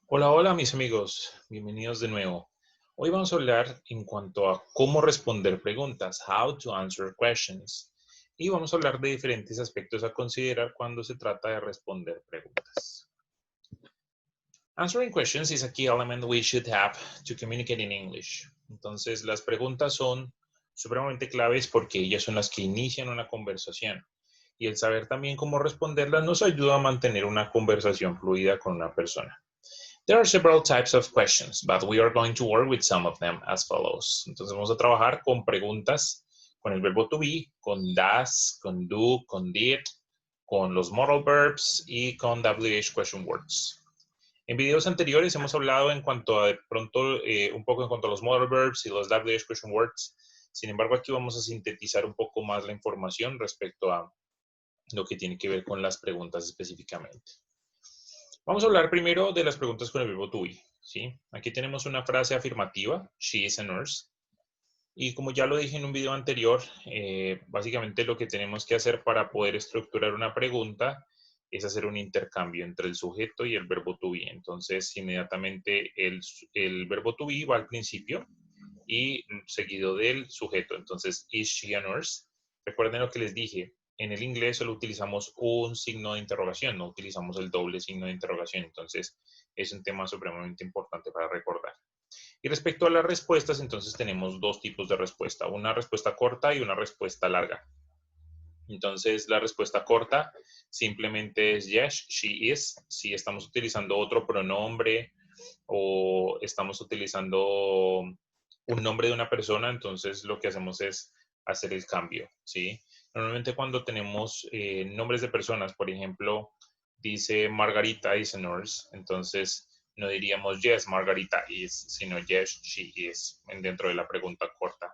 Hola, hola mis amigos, bienvenidos de nuevo. Hoy vamos a hablar en cuanto a cómo responder preguntas, how to answer questions. Y vamos a hablar de diferentes aspectos a considerar cuando se trata de responder preguntas. Answering questions is a key element we should have to communicate in English. Entonces, las preguntas son supremamente claves porque ellas son las que inician una conversación. Y el saber también cómo responderlas nos ayuda a mantener una conversación fluida con una persona. There are several types of questions, but we are going to work with some of them as follows. Entonces vamos a trabajar con preguntas con el verbo to be, con does, con do, con did, con los modal verbs y con WH question words. En videos anteriores hemos hablado en cuanto a de pronto un poco en cuanto a los modal verbs y los WH question words. Sin embargo, aquí vamos a sintetizar un poco más la información respecto a lo que tiene que ver con las preguntas específicamente. Vamos a hablar primero de las preguntas con el verbo to be, ¿sí? Aquí tenemos una frase afirmativa, she is a nurse. Y como ya lo dije en un video anterior, básicamente lo que tenemos que hacer para poder estructurar una pregunta es hacer un intercambio entre el sujeto y el verbo to be. Entonces, inmediatamente el verbo to be va al principio y seguido del sujeto. Entonces, is she a nurse? Recuerden lo que les dije. En el inglés solo utilizamos un signo de interrogación, no utilizamos el doble signo de interrogación. Entonces, es un tema supremamente importante para recordar. Y respecto a las respuestas, entonces tenemos dos tipos de respuesta, una respuesta corta y una respuesta larga. Entonces, la respuesta corta simplemente es yes, she is. Si estamos utilizando otro pronombre o estamos utilizando un nombre de una persona, entonces lo que hacemos es hacer el cambio, ¿sí? Normalmente cuando tenemos nombres de personas, por ejemplo, dice Margarita is a nurse, entonces no diríamos yes, Margarita is, sino yes, she is, dentro de la pregunta corta.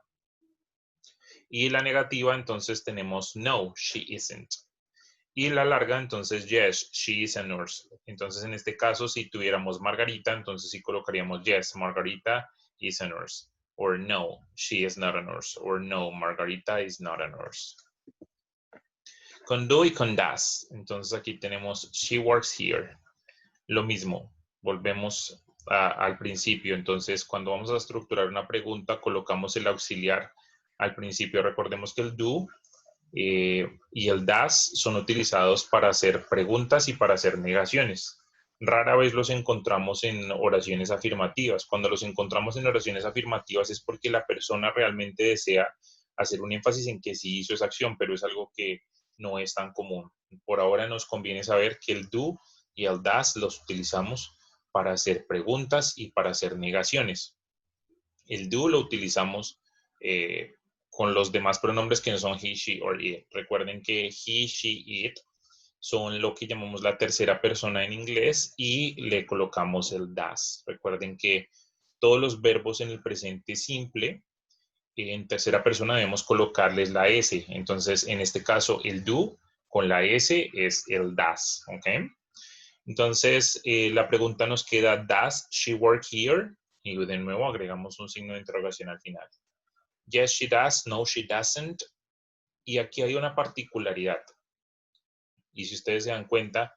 Y la negativa, entonces tenemos no, she isn't. Y la larga, entonces, yes, she is a nurse. Entonces, en este caso, si tuviéramos Margarita, entonces sí colocaríamos yes, Margarita is a nurse. Or no, she is not a nurse. Or no, Margarita is not a nurse. Con do y con das. Entonces, aquí tenemos she works here. Lo mismo, volvemos al principio. Entonces, cuando vamos a estructurar una pregunta, colocamos el auxiliar al principio. Recordemos que el do y el das son utilizados para hacer preguntas y para hacer negaciones. Rara vez los encontramos en oraciones afirmativas. Cuando los encontramos en oraciones afirmativas es porque la persona realmente desea hacer un énfasis en que sí hizo esa acción, pero es algo que no es tan común. Por ahora nos conviene saber que el do y el das los utilizamos para hacer preguntas y para hacer negaciones. El do lo utilizamos con los demás pronombres que no son he, she or it. Recuerden que he, she, it son lo que llamamos la tercera persona en inglés y le colocamos el das. Recuerden que todos los verbos en el presente simple, en tercera persona debemos colocarles la S. Entonces, en este caso, el do con la S es el das. ¿Ok? Entonces, la pregunta nos queda, ¿does she work here? Y de nuevo agregamos un signo de interrogación al final. Yes, she does. No, she doesn't. Y aquí hay una particularidad. Y si ustedes se dan cuenta,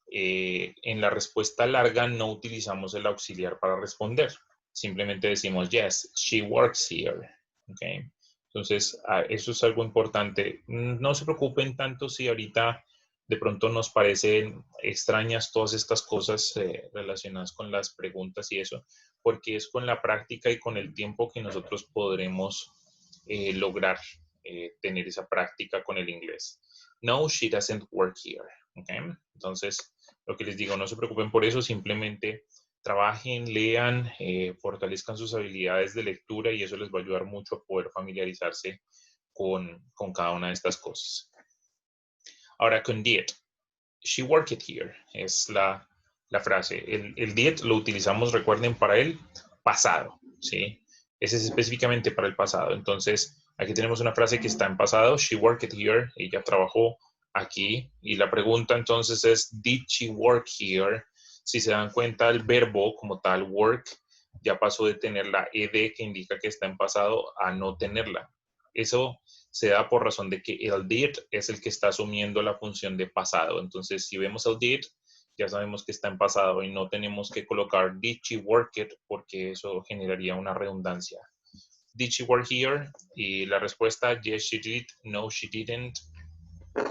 en la respuesta larga no utilizamos el auxiliar para responder. Simplemente decimos, yes, she works here. Okay. Entonces, eso es algo importante. No se preocupen tanto si ahorita de pronto nos parecen extrañas todas estas cosas relacionadas con las preguntas y eso, porque es con la práctica y con el tiempo que nosotros podremos lograr tener esa práctica con el inglés. No, she doesn't work here. Okay. Entonces, lo que les digo, no se preocupen por eso, simplemente trabajen, lean, fortalezcan sus habilidades de lectura y eso les va a ayudar mucho a poder familiarizarse con cada una de estas cosas. Ahora, con did. She worked here es la frase. El did lo utilizamos, recuerden, para el pasado, ¿sí? Ese es específicamente para el pasado. Entonces, aquí tenemos una frase que está en pasado. She worked here. Ella trabajó aquí. Y la pregunta entonces es, did she work here? Si se dan cuenta, el verbo como tal, work, ya pasó de tener la ed que indica que está en pasado a no tenerla. Eso se da por razón de que el did es el que está asumiendo la función de pasado. Entonces, si vemos el did, ya sabemos que está en pasado y no tenemos que colocar did she work it porque eso generaría una redundancia. Did she work here? Y la respuesta, yes she did, no she didn't,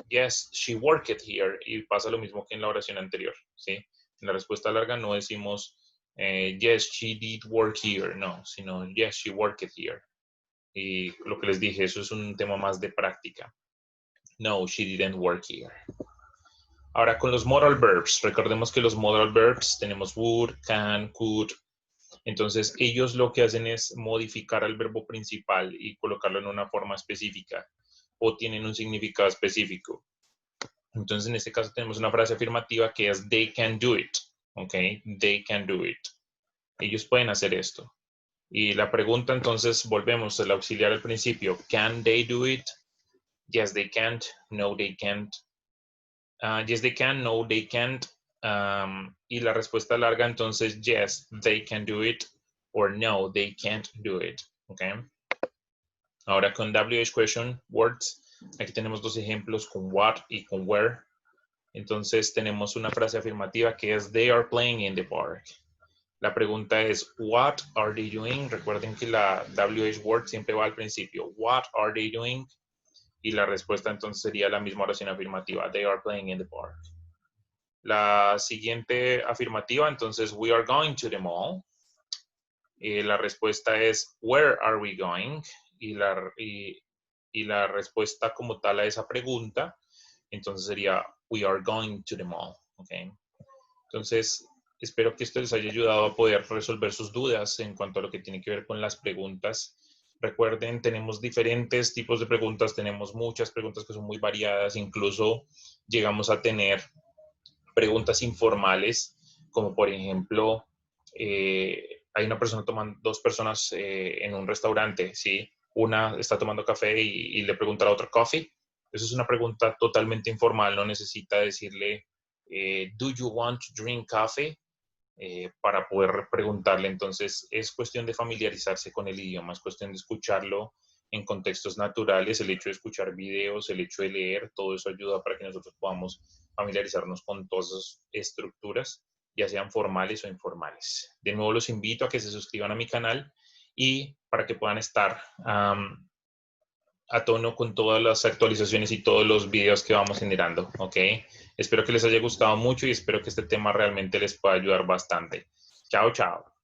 yes she worked it here. Y pasa lo mismo que en la oración anterior, ¿sí? En la respuesta larga no decimos yes she did work here, no, sino yes she worked it here. Y lo que les dije, eso es un tema más de práctica. No, she didn't work here. Ahora con los modal verbs, recordemos que los modal verbs tenemos would, can, could. Entonces ellos lo que hacen es modificar al verbo principal y colocarlo en una forma específica o tienen un significado específico. Entonces en este caso tenemos una frase afirmativa que es they can do it. ¿Ok? They can do it. Ellos pueden hacer esto. Y la pregunta entonces, volvemos al auxiliar al principio. Can they do it? Yes, they can't. No, they can't. Yes, they can. No, they can't. Y la respuesta larga, entonces, yes, they can do it. Or no, they can't do it. Okay. Ahora con WH question words, aquí tenemos dos ejemplos con what y con where. Entonces tenemos una frase afirmativa que es they are playing in the park. La pregunta es what are they doing? Recuerden que la WH word siempre va al principio. What are they doing? Y la respuesta entonces sería la misma oración afirmativa. They are playing in the park. La siguiente afirmativa, entonces, we are going to the mall. La respuesta es, where are we going? Y la respuesta como tal a esa pregunta, entonces sería, we are going to the mall. Okay. Entonces, espero que esto les haya ayudado a poder resolver sus dudas en cuanto a lo que tiene que ver con las preguntas. Recuerden, tenemos diferentes tipos de preguntas, tenemos muchas preguntas que son muy variadas, incluso llegamos a tener preguntas informales, como por ejemplo, hay una persona tomando, dos personas en un restaurante, ¿sí? Una está tomando café y le pregunta a la otra, ¿coffee? Eso es una pregunta totalmente informal, no necesita decirle, ¿do you want to drink coffee? Para poder preguntarle. Entonces, es cuestión de familiarizarse con el idioma, es cuestión de escucharlo en contextos naturales, el hecho de escuchar videos, el hecho de leer, todo eso ayuda para que nosotros podamos familiarizarnos con todas esas estructuras, ya sean formales o informales. De nuevo, los invito a que se suscriban a mi canal y para que puedan estar a tono con todas las actualizaciones y todos los videos que vamos generando, ¿ok? Espero que les haya gustado mucho y espero que este tema realmente les pueda ayudar bastante. Chao, chao.